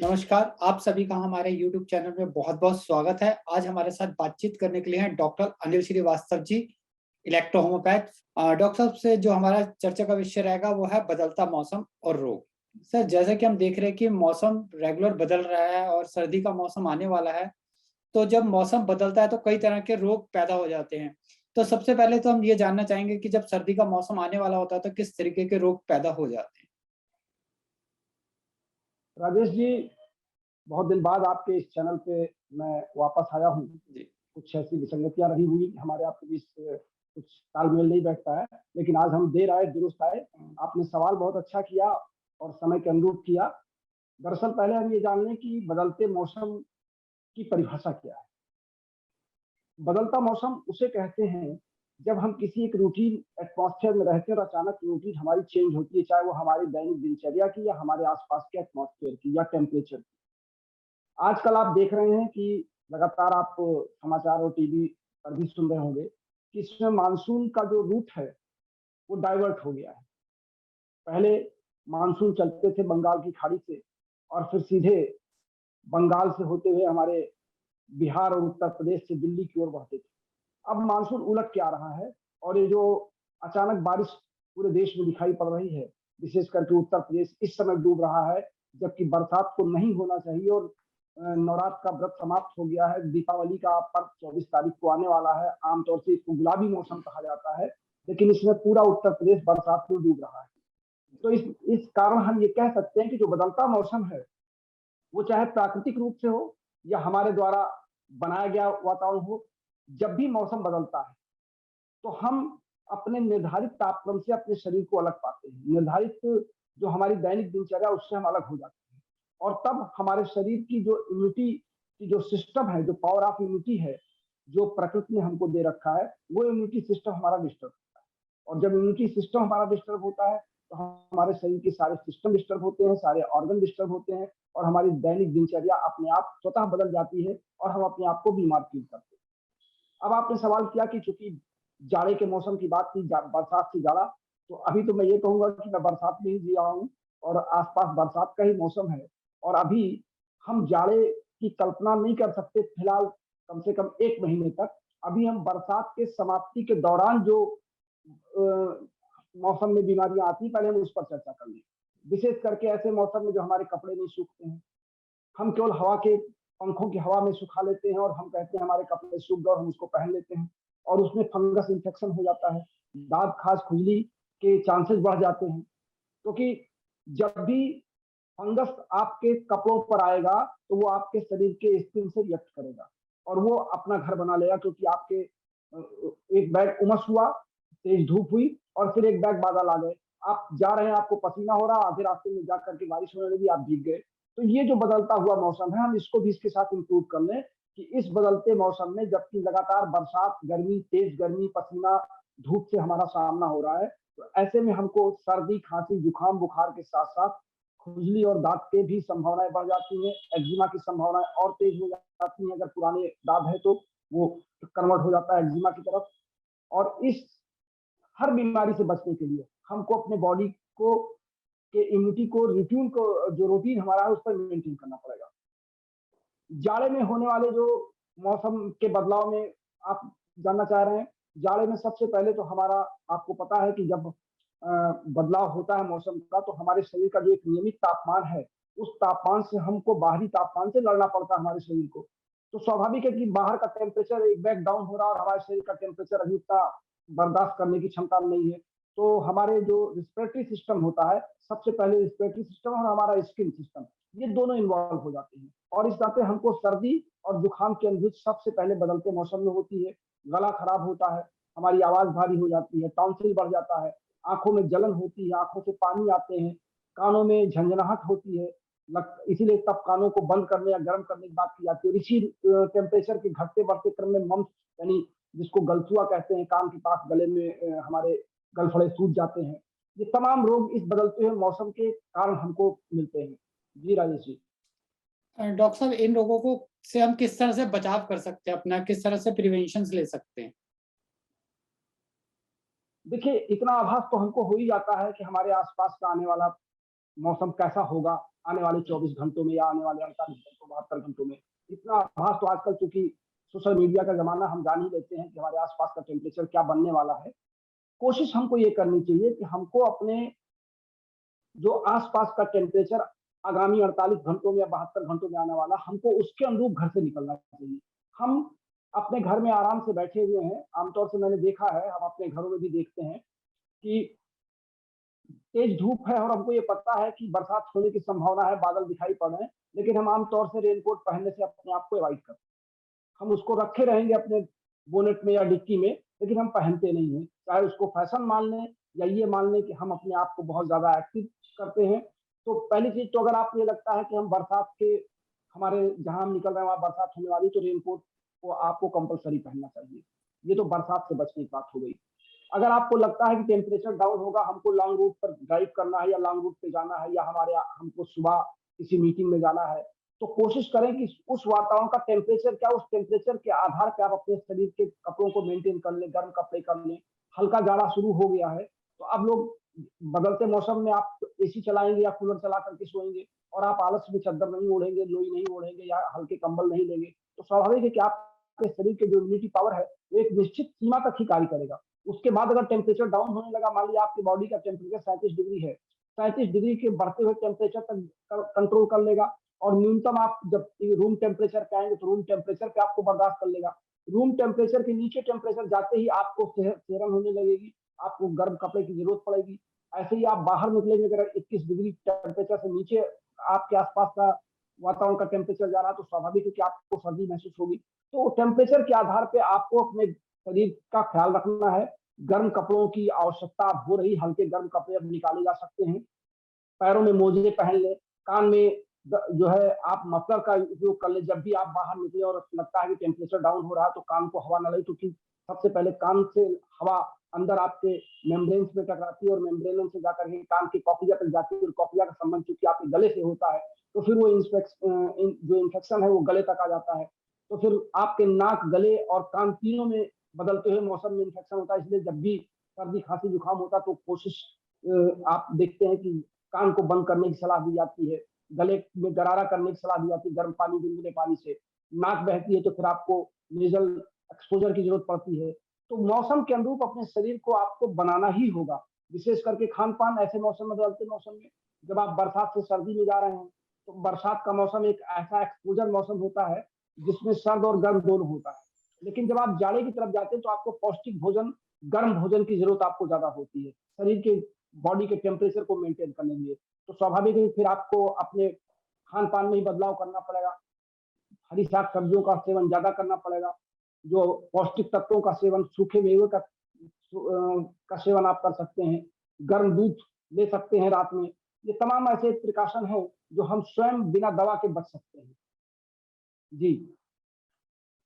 नमस्कार, आप सभी का हमारे YouTube चैनल में बहुत-बहुत स्वागत है। आज हमारे साथ बातचीत करने के लिए हैं doctor Anil Srivastava ji, electro homeopath. Doctor साहब से जो हमारा चर्चा का विषय रहेगा वो है बदलता मौसम और रोग। सर, जैसा कि हम देख रहे हैं कि मौसम रेगुलर बदल रहा है और सर्दी का मौसम आने वाला है, तो जब मौसम बदलता है तो कई तरह के रोग पैदा हो जाते हैं। तो सबसे पहले तो हम ये जानना चाहेंगे कि जब सर्दी का मौसम आने वाला होता है तो किस तरीके के रोग पैदा हो जाते हैं? राजेश जी, बहुत दिन बाद आपके इस चैनल पे मैं वापस आया हूँ। जी। कुछ ऐसी विसंगतियाँ रही हुई कि हमारे आपके बीच कुछ तालमेल नहीं बैठता है, लेकिन आज हम देर आए दुरुस्त आए। आपने सवाल बहुत अच्छा किया और समय के अनुरूप किया। दरअसल पहले हम ये जान लें कि बदलते मौसम की परिभाषा क्या है? बदलता मौसम उसे कहते हैं जब हम किसी एक रूटीन एटमॉस्फेयर में रहते हैं और अचानक रूटीन हमारी चेंज होती है, चाहे वो हमारी दैनिक दिनचर्या की या हमारे आसपास के एटमॉस्फेयर की या टेम्परेचर की। आजकल आप देख रहे हैं कि लगातार आप समाचार और टीवी पर भी सुन रहे होंगे कि इसमें मानसून का जो रूट है वो डाइवर्ट हो गया है। पहले मानसून चलते थे बंगाल की खाड़ी से और फिर सीधे बंगाल से होते हुए हमारे बिहार और उत्तर प्रदेश से दिल्ली की ओर बढ़ते थे। अब मानसून उलट के आ रहा है और ये जो अचानक बारिश पूरे देश में दिखाई पड़ रही है, विशेष करके उत्तर प्रदेश इस समय डूब रहा है, जबकि बरसात को नहीं होना चाहिए। और नवरात्र का व्रत समाप्त हो गया है, दीपावली का पर्व 24 तारीख को आने वाला है। आमतौर से इसको गुलाबी मौसम कहा जाता है, लेकिन इसमें पूरा उत्तर प्रदेश बरसात में डूब रहा है। तो इस कारण हम ये कह सकते हैं कि जो बदलता मौसम है वो चाहे प्राकृतिक रूप से हो या हमारे द्वारा बनाया गया वातावरण हो, जब भी मौसम बदलता है तो हम अपने निर्धारित तापक्रम से अपने शरीर को अलग पाते हैं। निर्धारित जो हमारी दैनिक दिनचर्या उससे हम अलग हो जाते हैं और तब हमारे शरीर की जो इम्यूनिटी की जो सिस्टम है, जो पावर ऑफ इम्यूनिटी है, जो प्रकृति ने हमको दे रखा है, वो इम्यूनिटी सिस्टम हमारा डिस्टर्ब होता है। और जब इम्यूनिटी सिस्टम हमारा डिस्टर्ब होता है तो हमारे शरीर के सारे सिस्टम डिस्टर्ब होते हैं, सारे ऑर्गन डिस्टर्ब होते हैं और हमारी दैनिक दिनचर्या अपने आप स्वतः बदल जाती है और हम अपने आप को बीमार फील करते हैं। अब आपने सवाल किया कि चूंकि जाड़े के मौसम की बात की, बरसात से जाड़ा, तो अभी तो मैं ये कहूंगा कि मैं बरसात में ही जी रहा हूँ और आसपास बरसात का ही मौसम है। और अभी हम जाड़े की कल्पना नहीं कर सकते फिलहाल, कम से कम 1 महीने तक। अभी हम बरसात के समाप्ति के दौरान जो मौसम में बीमारियां आती है, पहले हम उस पर चर्चा कर लें। विशेष करके ऐसे मौसम में जो हमारे कपड़े नहीं सूखते हैं, हम केवल हवा के पंखों की हवा में सुखा लेते हैं और हम कहते हैं हमारे कपड़े सूख गए और हम उसको पहन लेते हैं और उसमें फंगस इन्फेक्शन हो जाता है, दांत खाज खुजली के चांसेस बढ़ जाते हैं। क्योंकि जब भी फंगस आपके कपड़ों पर आएगा तो वो आपके शरीर के स्किन से रिएक्ट करेगा और वो अपना घर बना लेगा। क्योंकि आपके एक बैग उमस हुआ, तेज धूप हुई और फिर एक बैग बादल आ गए, आप जा रहे हैं, आपको पसीना हो रहा, आधे रास्ते में जाकर के बारिश होने लगी, आप भीग गए। तो ये जो बदलता हुआ मौसम है, हम इसको भी इसके साथ इंक्लूड कर लें कि इस बदलते मौसम में जबकि लगातार बरसात, गर्मी, तेज गर्मी, पसीना, धूप से हमारा सामना हो रहा है, तो ऐसे में हमको सर्दी, खांसी, जुकाम, बुखार के साथ साथ खुजली और दांत के भी संभावनाएं बढ़ जाती हैं। एक्जिमा की संभावनाएं और तेज हो जाती हैं। अगर पुराने दांत है तो वो कन्वर्ट हो जाता है एक्जिमा की तरफ। और इस हर बीमारी से बचने के लिए हमको अपने बॉडी को के इम्यूनिटी को रूटीन को जो रूटीन हमारा है उस पर मेंटेन करना पड़ेगा। जाड़े में होने वाले जो मौसम के बदलाव में आप जानना चाह रहे हैं, जाड़े में सबसे पहले तो हमारा आपको पता है कि जब बदलाव होता है मौसम का तो हमारे शरीर का जो एक नियमित तापमान है, उस तापमान से हमको बाहरी तापमान से लड़ना पड़ता है हमारे शरीर को। तो स्वाभाविक है कि बाहर का टेम्परेचर एक बैग डाउन हो रहा है और हमारे शरीर का टेम्परेचर अभी उतना बर्दाश्त करने की क्षमता नहीं है। तो हमारे जो रिस्पिरेटरी सिस्टम होता है, सबसे पहले रिस्पिरेटरी सिस्टम और हमारा स्किन सिस्टम, ये दोनों इन्वॉल्व हो जाते हैं और इस नाते हमको सर्दी और जुकाम की अनुभूति सबसे पहले बदलते मौसम में होती है। गला खराब होता है, हमारी आवाज भारी हो जाती है, टॉन्सिल बढ़ जाता है, आंखों में जलन होती है, आंखों से पानी आते हैं, कानों में झंझनाहट होती है। इसीलिए तब कानों को बंद करने या गर्म करने की बात की जाती है। इसी टेम्परेचर के घटते बढ़ते क्रम में मम्स, यानी जिसको गलसुआ कहते हैं, कान के पास गले में हमारे गलफड़े सूज जाते हैं। ये तमाम रोग इस बदलते हुए मौसम के कारण हमको मिलते हैं। जी राजेश जी। डॉक्टर साहब, इन रोगों को से हम किस तरह से बचाव कर सकते हैं अपना, किस तरह से प्रिवेंशंस ले सकते हैं? देखिए, इतना आभास तो हमको हो ही जाता है कि हमारे आसपास का आने वाला मौसम कैसा होगा आने वाले 24 घंटों में या आने वाले 48 घंटों 72 घंटों में। इतना आभास तो आजकल चूंकि सोशल मीडिया का जमाना, हम जान ही लेते हैं कि हमारे आसपास का टेम्परेचर क्या बनने वाला है। कोशिश हमको ये करनी चाहिए कि हमको अपने जो आसपास का टेम्परेचर आगामी 48 घंटों में या 72 घंटों में आने वाला, हमको उसके अनुरूप घर से निकलना चाहिए। हम अपने घर में आराम से बैठे हुए हैं, आमतौर से मैंने देखा है, हम अपने घरों में भी देखते हैं कि तेज धूप है और हमको ये पता है कि बरसात होने की संभावना है, बादल दिखाई पड़ रहे हैं, लेकिन हम आमतौर से रेनकोट पहनने से अपने आप को अवॉइड करते हैं। हम उसको रखे रहेंगे अपने बोनेट में या डिक्की में, लेकिन हम पहनते नहीं हैं। चाहे उसको फैशन मान लें या ये मान लें कि हम अपने आप को बहुत ज्यादा एक्टिव करते हैं। तो पहली चीज तो अगर आपको ये लगता है कि हम बरसात के हमारे जहां हम निकल रहे हैं वहां बरसात होने वाली, तो रेनकोट को आपको कंपलसरी पहनना चाहिए। ये तो बरसात से बचने की बात हो गई। अगर आपको लगता है कि टेम्परेचर डाउन होगा, हमको लॉन्ग रूट पर ड्राइव करना है या लॉन्ग रूट पे जाना है या हमको सुबह किसी मीटिंग में जाना है, तो कोशिश करें कि उस वातावरण का टेम्परेचर क्या, उस टेम्परेचर के आधार पे आप अपने शरीर के कपड़ों को मेंटेन कर लें, गर्म कपड़े कर लें। हल्का जाड़ा शुरू हो गया है, तो अब लोग बदलते मौसम में आप एसी चलाएंगे या कूलर चला करके सोएंगे और आप आलस में चादर नहीं ओढ़ेंगे, लोई नहीं ओढ़ेंगे या हल्के कंबल नहीं लेंगे, तो स्वाभाविक है कि आपके शरीर के जो इम्यूनिटी पावर है वो एक निश्चित सीमा तक ही कार्य करेगा। उसके बाद अगर टेम्परेचर डाउन होने लगा, मान लिया आपकी बॉडी का टेम्परेचर 37 डिग्री है, 37 डिग्री के बढ़ते हुए टेम्परेचर तक कंट्रोल कर लेगा और न्यूनतम आप जब रूम टेम्परेचर पे आएंगे तो रूम टेम्परेचर पे आपको बर्दाश्त कर लेगा। रूम टेम्परेचर के नीचे टेम्परेचर जाते ही आपको सेहरन होने लगेगी, आपको गर्म कपड़े की जरूरत पड़ेगी। ऐसे ही आप बाहर निकलेंगे, अगर 21 डिग्री टेम्परेचर से नीचे आपके आसपास का वातावरण का टेम्परेचर जा रहा है, तो स्वाभाविक है कि आपको सर्दी महसूस होगी। तो टेम्परेचर के आधार पे आपको अपने शरीर का ख्याल रखना है। गर्म कपड़ों की आवश्यकता हो रही, हल्के गर्म कपड़े अब निकाले जा सकते हैं। पैरों में मोजे पहन ले, कान में जो है आप मफलर का उपयोग कर ले। जब भी आप बाहर निकले और लगता है कि टेम्परेचर डाउन हो रहा है, तो कान को हवा न लगे, क्योंकि सबसे पहले कान से हवा अंदर आपके मेम्ब्रेन्स में टकराती है और मेम्ब्रेन से जाकर के कान की कॉक्लिया तक जाती है और कॉक्लिया का संबंध चूंकि आपके गले से होता है, तो फिर वो जो इन्फेक्शन है वो गले तक आ जाता है। तो फिर आपके नाक, गले और कान तीनों में बदलते हुए मौसम में इन्फेक्शन होता है। इसलिए जब भी सर्दी खांसी जुकाम होता है तो कोशिश आप देखते हैं कि कान को बंद करने की सलाह दी जाती है, गले में गरारा करने की सलाह दी जाती है गर्म पानी, गुनगुने पानी से। नाक बहती है तो फिर आपको नेजल एक्सपोजर की जरूरत पड़ती है। तो मौसम के अनुरूप अपने शरीर को आपको बनाना ही होगा, विशेष करके खान पान। ऐसे मौसम में, बदलते मौसम में, जब आप बरसात से सर्दी में जा रहे हैं, तो बरसात का मौसम एक ऐसा एक्सपोजर मौसम होता है जिसमें सर्द और गर्म दोनों होता है। लेकिन जब आप जाड़े की तरफ जाते हैं तो आपको पौष्टिक भोजन, गर्म भोजन की जरूरत आपको ज्यादा होती है शरीर के, बॉडी के टेम्परेचर को मेंटेन करने के लिए। तो स्वाभाविक है फिर आपको अपने खान पान में ही बदलाव करना पड़ेगा। हरी साग सब्जियों का सेवन ज्यादा करना पड़ेगा, जो पौष्टिक तत्वों का सेवन, सूखे मेवे का सेवन आप कर सकते हैं, गर्म दूध ले सकते हैं रात में। ये तमाम ऐसे प्रिकॉशन है जो हम स्वयं बिना दवा के बच सकते हैं। जी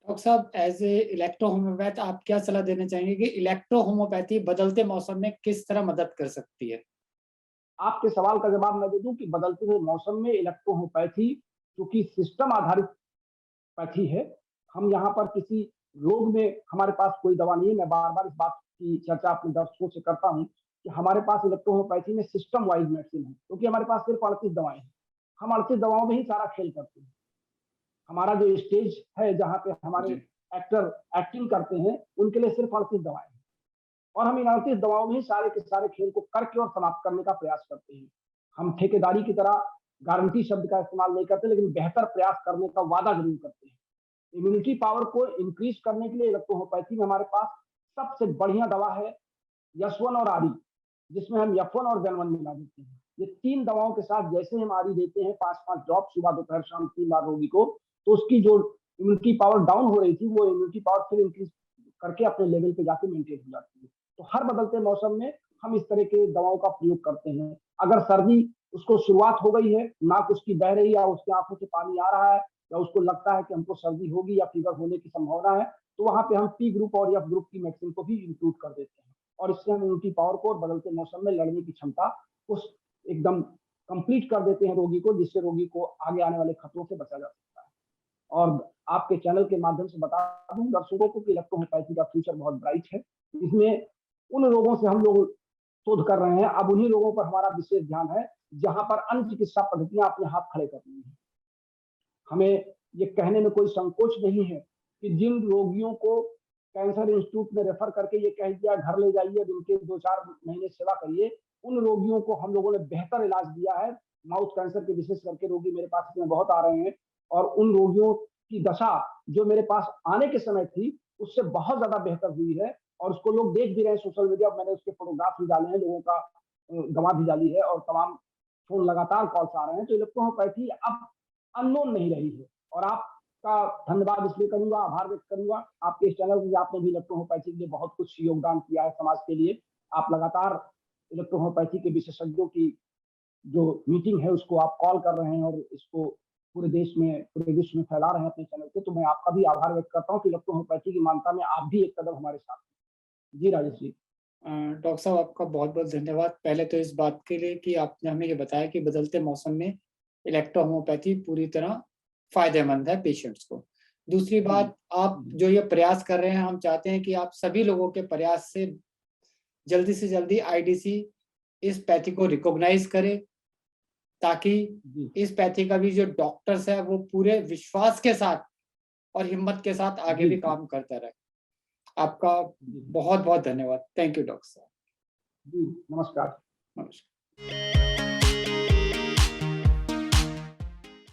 डॉक्टर साहब, एज ए इलेक्ट्रो होम्योपैथ आप क्या सलाह देना चाहेंगे कि इलेक्ट्रो होम्योपैथी बदलते मौसम में किस तरह मदद कर सकती है? आपके सवाल का जवाब मैं दे दूं कि बदलते हुए मौसम में इलेक्ट्रो होम्योपैथी, चूंकि सिस्टम आधारित पैथी है, हम यहाँ पर किसी रोग में हमारे पास कोई दवा नहीं है। मैं बार बार इस बात की चर्चा अपने दर्शकों से करता हूँ कि हमारे पास इलेक्ट्रो होम्योपैथी में सिस्टम वाइज मेडिसिन है, क्योंकि हमारे पास सिर्फ 38 दवाएं हैं। हम 38 दवाओं में ही सारा खेल करते हैं। हमारा जो स्टेज है जहाँ पे हमारे एक्टर एक्टिंग करते हैं, उनके लिए सिर्फ 38 दवाएं हैं और हम इन 38 दवाओं में ही सारे के सारे खेल को करके और समाप्त करने का प्रयास करते हैं। हम ठेकेदारी की तरह गारंटी शब्द का इस्तेमाल नहीं करते, लेकिन बेहतर प्रयास करने का वादा जरूर करते हैं। इम्यूनिटी पावर को इंक्रीज करने के लिए इलेक्ट्रो होम्योपैथी में हमारे पास सबसे बढ़िया दवा है यस1 और आरी, जिसमें हम F1 और Zen1 मिला देते हैं। ये 3 दवाओं के साथ जैसे हम आरी देते हैं 5-5 ड्रॉप सुबह दोपहर शाम 3 बार रोगी को, तो उसकी जो इम्यूनिटी पावर डाउन हो रही थी वो इम्यूनिटी पावर फिर इंक्रीज करके अपने लेवल पे जाके मेंटेन हो जाती है। तो हर बदलते मौसम में हम इस तरह के दवाओं का प्रयोग करते हैं। अगर सर्दी उसको शुरुआत हो गई है, नाक उसकी बह रही है या उसकी आंखों से पानी आ रहा है या उसको लगता है कि हमको सर्दी होगी या फीवर होने की संभावना है, तो वहां पे हम P ग्रुप और F ग्रुप की मेडिसिन को भी इंक्लूड कर देते हैं और इससे हम इम्यूनिटी पावर को और बदलते मौसम में लड़ने की क्षमता उस एकदम कंप्लीट कर देते हैं रोगी को, जिससे रोगी को आगे आने वाले खतरों से बचा जा सकता है। और आपके चैनल के माध्यम से बता दूं दर्शकों को कि इलेक्ट्रो होम्योपैथी का फ्यूचर बहुत ब्राइट है। इसमें उन रोगों से हम लोग शोध कर रहे हैं। अब उन्हीं लोगों पर हमारा विशेष ध्यान है जहां पर अन्य चिकित्सा पद्धतियां अपने हाथ खड़े कर रही हैं। हमें ये कहने में कोई संकोच नहीं है कि जिन रोगियों को कैंसर इंस्टीट्यूट में रेफर करके ये कह दिया घर ले जाइए, उनके 2-4 महीने सेवा करिए, उन रोगियों को हम लोगों ने बेहतर इलाज दिया है। माउथ कैंसर के विशेष करके रोगी मेरे पास इसमें बहुत आ रहे हैं और उन रोगियों की दशा जो मेरे पास आने के समय थी उससे बहुत ज्यादा बेहतर हुई है और उसको लोग देख भी रहे हैं सोशल मीडिया। मैंने उसके फोटोग्राफ भी डाले हैं, लोगों का गवाह भी डाली है और तमाम फोन लगातार कॉल्स आ रहे हैं। तो इलेक्ट्रोहोम्योपैथी अब अननोन नहीं रही है और आपका धन्यवाद इसलिए करूंगा, आभार व्यक्त करूंगा आपके इस चैनल में। आपने भी इलेक्ट्रोहोम्योपैथी के लिए बहुत कुछ योगदान किया है समाज के लिए। आप लगातार इलेक्ट्रोहोम्योपैथी के विशेषज्ञों की जो मीटिंग है उसको आप कॉल कर रहे हैं और इसको पूरे देश में, पूरे विश्व में फैला रहे हैं अपने चैनल से। तो मैं आपका भी आभार व्यक्त करता हूँ कि इलेक्ट्रोहोम्योपैथी की मान्यता में आप भी एक कदम हमारे साथ हैं। जी राजेश जी। डॉक्टर साहब आपका बहुत बहुत धन्यवाद, पहले तो इस बात के लिए कि आपने हमें ये बताया कि बदलते मौसम में इलेक्ट्रोहोम्योपैथी पूरी तरह फायदेमंद है पेशेंट्स को। दूसरी बात, आप जो ये प्रयास कर रहे हैं, हम चाहते हैं कि आप सभी लोगों के प्रयास से जल्दी जल्दी आईडीसी इस पैथी को रिकॉग्नाइज करे, ताकि इस पैथी का भी जो डॉक्टर्स है वो पूरे विश्वास के साथ और हिम्मत के साथ आगे भी काम करता रहे। आपका बहुत बहुत धन्यवाद। थैंक यू डॉक्टर साहब। जी नमस्कार। नमस्कार।